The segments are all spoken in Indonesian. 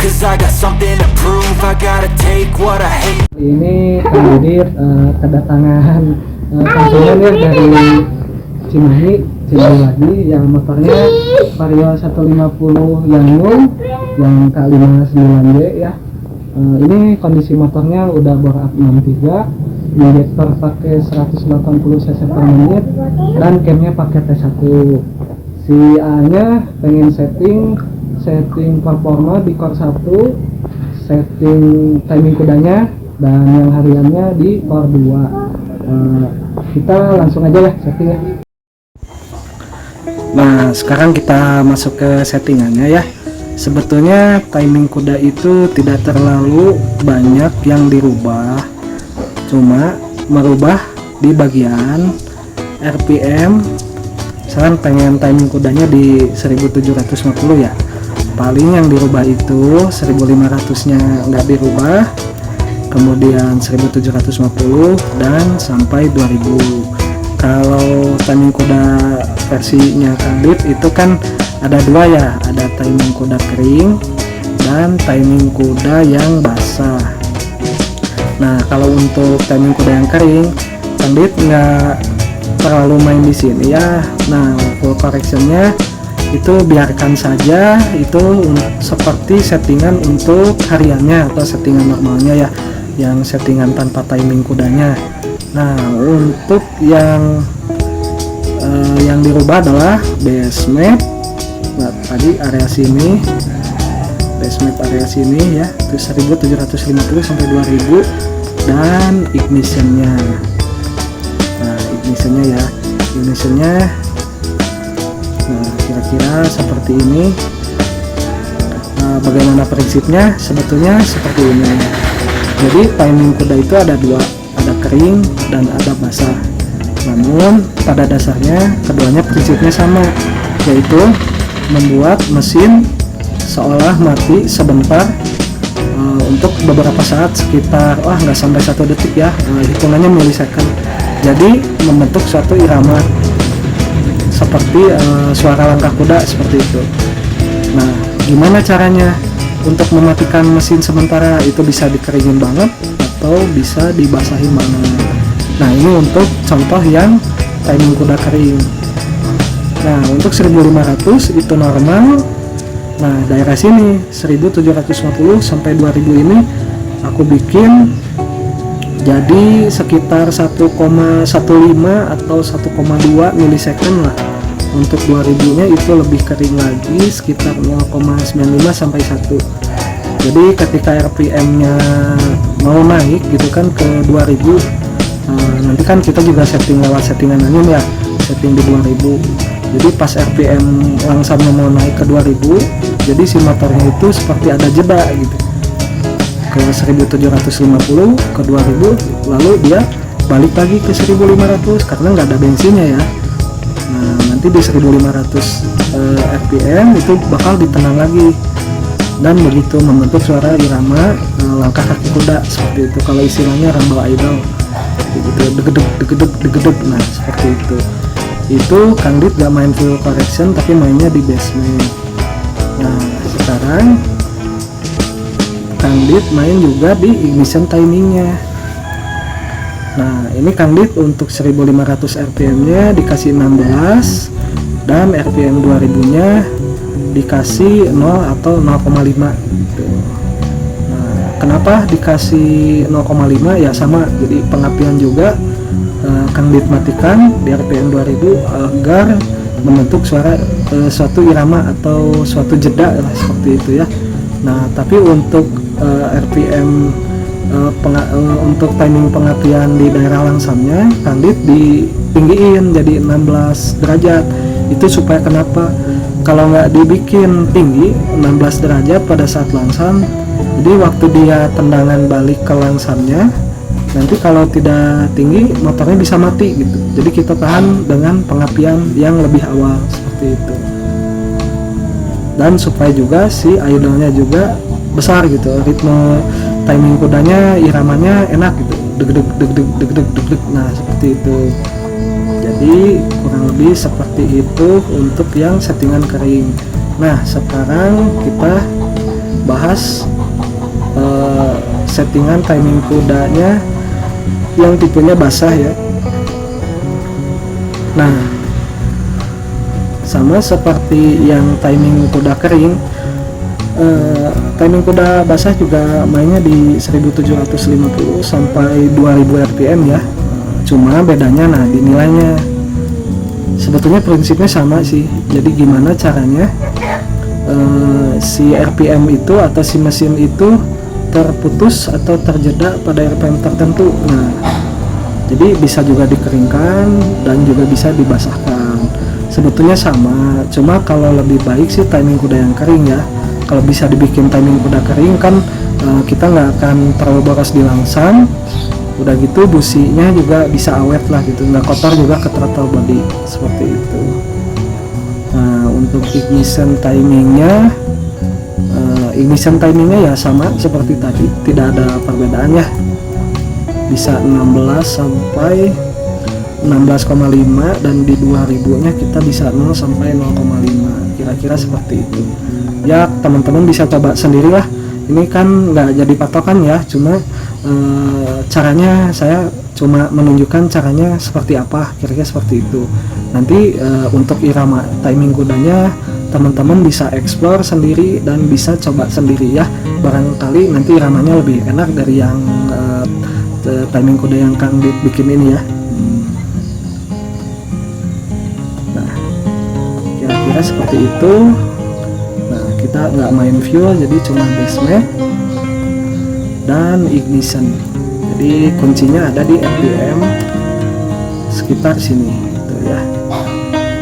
cause I got something to prove. I gotta take what I hate. Ini kandidat kedatangan konsumen ya dari Cimahi lagi yang motornya Vario 150 yang new yang K59D ya. Ini kondisi motornya udah bore up 63, injektor pakai 180 cc per menit dan camnya pakai T1. Si A nya pengen setting performa di core 1, setting timing kudanya, dan yang hariannya di core 2. Kita langsung aja ya setting ya. Nah sekarang kita masuk ke settingannya ya. Sebetulnya timing kuda itu tidak terlalu banyak yang dirubah, cuma merubah di bagian RPM. Sekarang pengen timing kudanya di 1750 ya, paling yang dirubah itu 1500 nya nggak dirubah, kemudian 1750 dan sampai 2000. Kalau timing kuda versinya Kandit itu kan ada dua ya, ada timing kuda kering dan timing kuda yang basah. Nah kalau untuk timing kuda yang kering, Kandit nggak terlalu main di sini ya. Nah full correctionnya itu biarkan saja, itu seperti settingan untuk hariannya atau settingan normalnya ya, yang settingan tanpa timing kudanya. Nah untuk yang dirubah adalah base map. Nah, tadi area sini base map area sini ya, itu 1750 sampai 2000, dan ignitionnya. Nah ignitionnya ya, nah kira-kira seperti ini. Nah, bagaimana prinsipnya? Sebetulnya seperti ini. Jadi timing kuda itu ada dua, ada kering dan ada basah. Namun pada dasarnya keduanya prinsipnya sama, yaitu membuat mesin seolah mati sebentar untuk beberapa saat, sekitar nggak sampai 1 detik ya, hitungannya milisecond. Jadi membentuk suatu irama seperti suara langkah kuda seperti itu. Nah gimana caranya untuk mematikan mesin sementara? Itu bisa dikeringin banget atau bisa dibasahin banget. Nah ini untuk contoh yang timing kuda kering. Nah untuk 1500 itu normal. Nah daerah sini 1750 sampai 2000 ini aku bikin jadi sekitar 1,15 atau 1,2 milisecond lah. Untuk 2000 nya itu lebih kering lagi, sekitar 0,95 sampai 1. Jadi ketika RPM nya mau naik gitu kan ke 2000, nanti kan kita juga setting lewat settingan ini ya, setting di 2000. Jadi pas RPM langsamnya mau naik ke 2000, jadi si motornya itu seperti ada jeda gitu, ke 1750 ke 2000, lalu dia balik lagi ke 1500 karena nggak ada bensinnya ya. Nah nanti di 1500 RPM itu bakal ditenang lagi, dan begitu membentuk suara irama langkah kaki kuda seperti itu. Kalau istilahnya rumble idle gitu, degedeg. Nah seperti itu Kandit gak main full correction tapi mainnya di basement. Nah sekarang Kandit main juga di ignition timingnya. Nah ini Kandit untuk 1500 RPM nya dikasih 16 dan RPM 2000 nya dikasih 0 atau 0,5 gitu. Nah kenapa dikasih 0,5 ya, sama, jadi pengapian juga Kandit matikan di RPM 2000 agar membentuk suara suatu irama atau suatu jeda lah, seperti itu ya. Nah tapi untuk RPM untuk timing pengapian di daerah langsamnya Kandit ditinggiin jadi 16 derajat. Itu supaya kenapa? Kalau nggak dibikin tinggi 16 derajat pada saat langsam, jadi waktu dia tendangan balik ke langsamnya, nanti kalau tidak tinggi motornya bisa mati gitu. Jadi kita tahan dengan pengapian yang lebih awal seperti itu. Dan supaya juga si idle-nya juga besar gitu, ritme timing kudanya iramanya enak gitu, deg. Nah seperti itu. Jadi kurang lebih seperti itu untuk yang settingan kering. Nah sekarang kita bahas settingan timing kudanya yang tipenya basah ya. Nah, sama seperti yang timing kuda kering, timing kuda basah juga mainnya di 1750 sampai 2000 rpm ya. Cuma bedanya nah di nilainya. Sebetulnya prinsipnya sama sih. Jadi gimana caranya si RPM itu atau si mesin itu terputus atau terjeda pada RPM tertentu. Nah, jadi bisa juga dikeringkan dan juga bisa dibasahkan. Sebetulnya sama, cuma kalau lebih baik sih timing kuda yang kering ya. Kalau bisa dibikin timing kuda kering kan kita nggak akan terlalu boros di langsam. Udah gitu businya juga bisa awet lah gitu, nggak kotor juga ke throttle body seperti itu. Nah, untuk ignition timingnya ya sama seperti tadi, tidak ada perbedaannya. Bisa 16 sampai 16,5 dan di 2000 nya kita bisa 0 sampai 0,5, kira-kira seperti itu ya. Teman-teman bisa coba sendirilah, ini kan nggak jadi patokan ya, cuma caranya saya cuma menunjukkan caranya seperti apa, kira-kira seperti itu. Nanti untuk irama timing kudanya teman-teman bisa explore sendiri dan bisa coba sendiri ya, barangkali nanti iramanya lebih enak dari yang timing kuda yang Kang Dit bikin ini ya. Nah, kira-kira seperti itu. Nah, kita nggak main fuel, jadi cuma basement dan ignition. Jadi kuncinya ada di RPM sekitar sini gitu ya.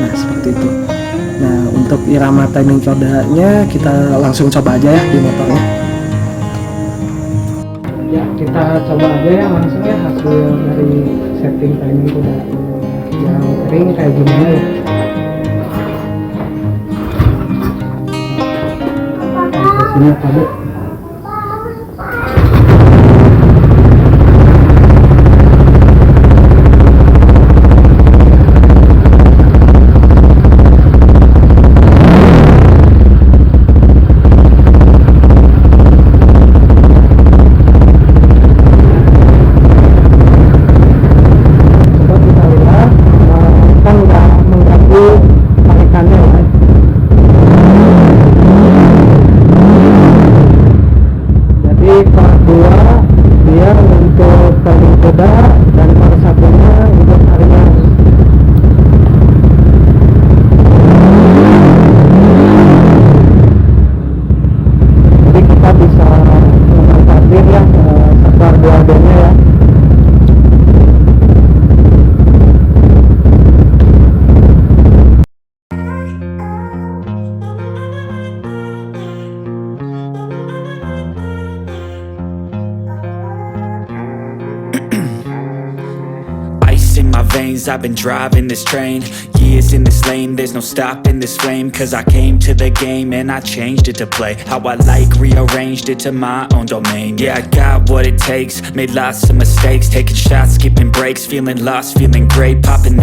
Nah, seperti itu. Nah, untuk irama timing kodanya kita langsung coba aja ya di motornya. Ya, kita coba aja ya langsung ya hasil dari setting timing kuda yang kering kayak gimana ya. Hasilnya tadi. veins, I've been driving this train. Years in this lane, there's no stopping this flame. Cause I came to the game and I changed it to play how I like, rearranged it to my own domain. Yeah, I got what it takes, made lots of mistakes, taking shots, skipping breaks, feeling lost, feeling great, popping